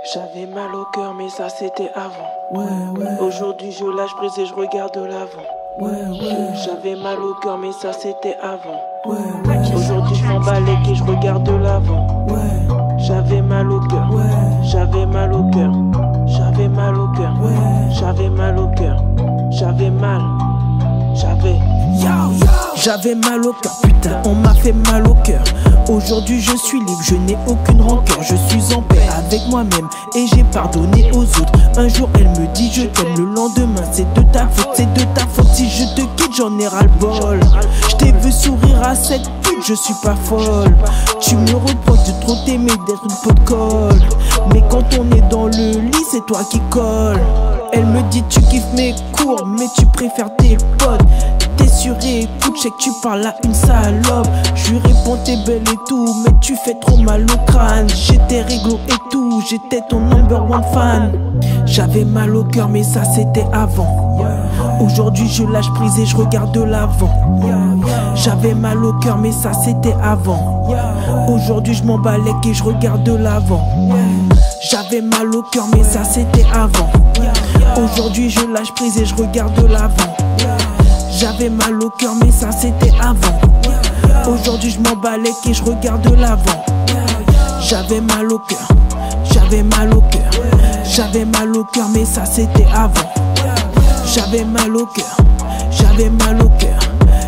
J'avais mal au cœur mais ça c'était avant. Ouais. Aujourd'hui je lâche prise et je regarde l'avant. J'avais mal au cœur mais ça c'était avant. Aujourd'hui je m'emballe et je regarde l'avant. J'avais mal au cœur, j'avais mal au cœur, j'avais mal au cœur, j'avais mal au cœur, j'avais mal, J'avais mal au cœur, putain, on m'a fait mal au cœur. Aujourd'hui je suis libre, je n'ai aucune rancœur. Je suis en paix avec moi-même et j'ai pardonné aux autres. Un jour elle me dit je t'aime, le lendemain c'est de ta faute, c'est de ta faute. Si je te quitte j'en ai ras le bol. Je t'ai vu sourire à cette pute, je suis pas folle. Tu me reproches de trop t'aimer, d'être une peau de colle. Mais quand on est dans le lit c'est toi qui colle. Elle me dit tu kiffes mes cours mais tu préfères tes potes. T'es sur écoute, je sais que tu parles à une salope. Je lui réponds t'es belle et tout, mais tu fais trop mal au crâne. J'étais réglo et tout, j'étais ton number one fan. J'avais mal au cœur mais ça c'était avant. Aujourd'hui je lâche prise et je regarde l'avant. J'avais mal au cœur mais ça c'était avant. Aujourd'hui je m'emballe et je regarde l'avant. J'avais mal au cœur mais ça c'était avant. Aujourd'hui je lâche prise et je regarde l'avant. J'avais mal au cœur mais ça c'était avant. Aujourd'hui je m'emballe et je regarde l'avant. J'avais mal au cœur, j'avais mal au cœur, j'avais mal au cœur mais ça c'était avant. J'avais mal au cœur, j'avais mal au cœur,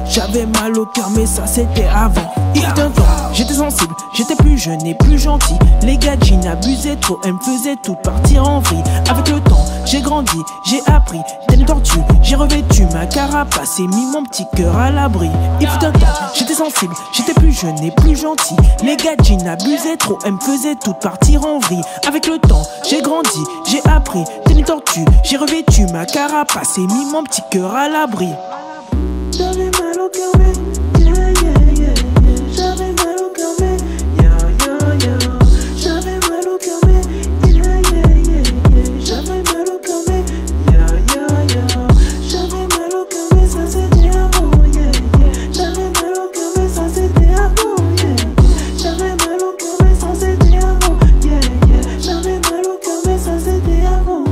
j'avais mal au cœur mais ça c'était avant. Il fut un temps, j'étais sensible, j'étais plus jeune et plus gentil. Les gadgets abusaient trop, elles me faisaient tout partir en vrille. Avec le temps, j'ai grandi, j'ai appris, t'es une tortue. J'ai revêtu ma carapace et mis mon petit cœur à l'abri. Il fut un temps, j'étais sensible, j'étais plus jeune et plus gentil. Les gadgets abusaient trop, elles me faisaient tout partir en vrille. Avec le temps, j'ai grandi, j'ai appris, t'es une tortue. J'ai revêtu ma carapace et mis mon petit cœur à l'abri. J'avais mal au cœur mais j'avais mal au cœur mais j'avais mal au cœur mais j'avais mal au cœur mais j'avais mal au cœur mais ça c'était avant. J'avais mal au cœur mais ça c'était avant. J'avais mal au cœur mais ça c'était avant. J'avais mal au cœur mais ça c'était avant.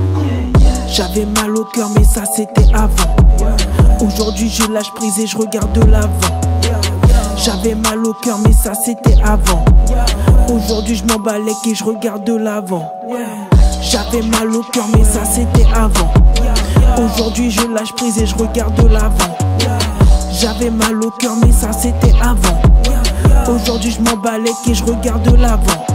J'avais mal au cœur mais ça c'était avant. Aujourd'hui je lâche prise et je regarde l'avant. J'avais mal au cœur mais ça c'était avant. Aujourd'hui je m'emballe et je regarde l'avant. J'avais mal au cœur mais ça c'était avant. Aujourd'hui je lâche prise et je regarde l'avant. J'avais mal au cœur mais ça c'était avant. Aujourd'hui je m'emballe et je regarde l'avant.